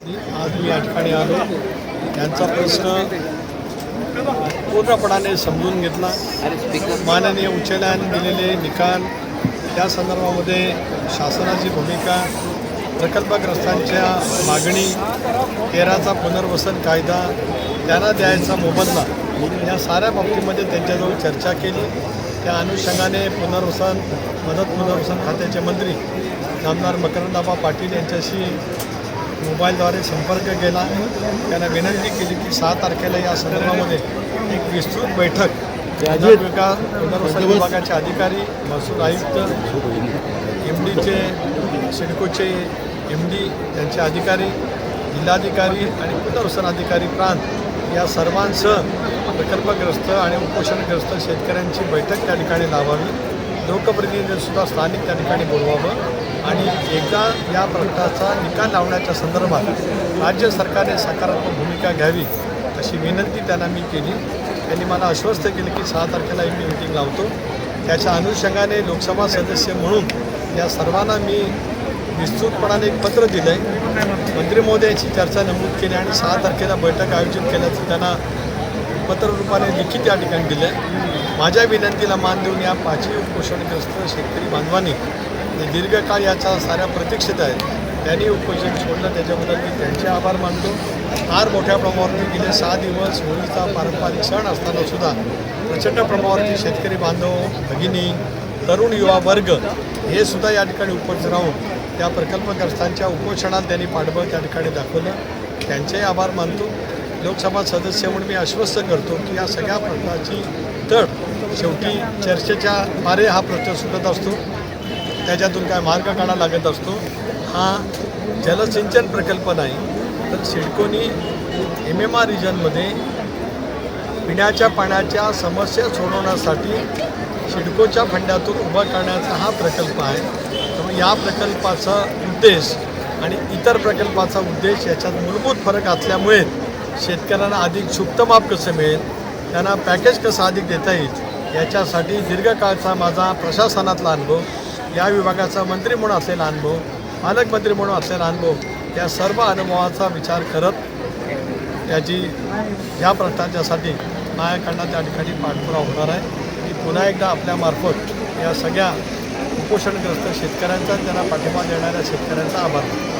आज मी या ठिकाणी आलो, त्यांचा प्रश्न पूर्णपणाने समजून घेतला. माननीय उच्च न्यायालयाने दिलेले निकाल, त्या संदर्भामध्ये शासनाची भूमिका, प्रकल्पग्रस्तांच्या मागणी, 13चा पुनर्वसन कायदा, त्यांना द्यायचा मोबदला, या साऱ्या बाबतीमध्ये त्यांच्याजवळ चर्चा केली. त्या अनुषंगाने मदत पुनर्वसन खात्याचे मंत्री नामदार मकरंदाबा पाटील यांच्याशी मोबाईलद्वारे संपर्क केला. त्यांना विनंती केली की 6 तारखेला या संदर्भामध्ये एक विस्तृत बैठक पुनर्वसन विभागाचे अधिकारी, महसूल आयुक्त, MDचे, सिडकोचे MD, त्यांचे अधिकारी, जिल्हाधिकारी आणि पुनर्वसन अधिकारी प्रांत या सर्वांसह प्रकल्पग्रस्त आणि उपोषणग्रस्त शेतकऱ्यांची बैठक त्या ठिकाणी लावावी. लोकप्रतिनिधींसुद्धा स्थानिक त्या ठिकाणी बोलवावं आणि एकदा या प्रश्नाचा निकाल लावण्याच्या संदर्भात राज्य सरकारने सकारात्मक भूमिका घ्यावी अशी विनंती त्यांना मी केली. त्यांनी मला आश्वस्त केले की 6 तारखेला मी मीटिंग लावतो. त्याच्या अनुषंगाने लोकसभा सदस्य म्हणून या सर्वांना मी विस्तृतपणाने एक पत्र दिलं आहे. मंत्री महोदयांची चर्चा नमूद केली आणि 6 तारखेला बैठक आयोजित केल्याचं त्यांना पत्ररूपाने लिखित या ठिकाणी दिलं आहे. माझ्या विनंतीला मान देऊन या 5ही उपोषणग्रस्त शेतकरी बांधवांनी दीर्घकाळ याच्या साऱ्या प्रतीक्षित आहेत, त्यांनी उपोषण सोडलं. त्याच्याबद्दल मी त्यांचे आभार मानतो. फार मोठ्या प्रमाणावरती गेले 6 दिवस होळीचा पारंपरिक सण असतानासुद्धा प्रचंड प्रमाणावरती शेतकरी बांधव, भगिनी, तरुण युवा वर्ग हे सुद्धा या ठिकाणी उपस्थित राहून त्या प्रकल्पग्रस्तांच्या उपोषणात त्यांनी पाठबळ त्या ठिकाणी दाखवलं. त्यांचेही आभार मानतो. लोकसभा सदस्य म्हणून मी आश्वस्त करतो की या सगळ्या प्रश्नाची तड शेवटी चर्चेच्या मारे हा प्रश्न सुटत असतो, त्याच्यातून काय मार्ग काढावा लागत असतो. हा जलसिंचन प्रकल्प नाही, तर सिडकोनी MMR रिजनमध्ये पिण्याच्या पाण्याच्या समस्या सोडवण्यासाठी सिडकोच्या फंडातून उभा करण्याचा हा प्रकल्प आहे. त्यामुळे या प्रकल्पाचा उद्देश आणि इतर प्रकल्पाचा उद्देश याच्यात मूलभूत फरक असल्यामुळे शेतकऱ्यांना अधिक क्षुब्ध माप कसं मिळेल, त्यांना पॅकेज कसं अधिक देता येईल, याच्यासाठी दीर्घकाळचा माझा प्रशासनातला अनुभव, या विभागाचा मंत्री म्हणून असलेला अनुभव, पालकमंत्री म्हणून असलेला अनुभव, या सर्व अनुभवाचा विचार करत त्याची या प्रश्नाच्यासाठी माझ्याकडनं त्या ठिकाणी पाठपुरावा होणार आहे. मी पुन्हा एकदा आपल्यामार्फत या सगळ्या उपोषणग्रस्त शेतकऱ्यांचा, त्यांना पाठिंबा देणाऱ्या शेतकऱ्यांचा आभार मानतो.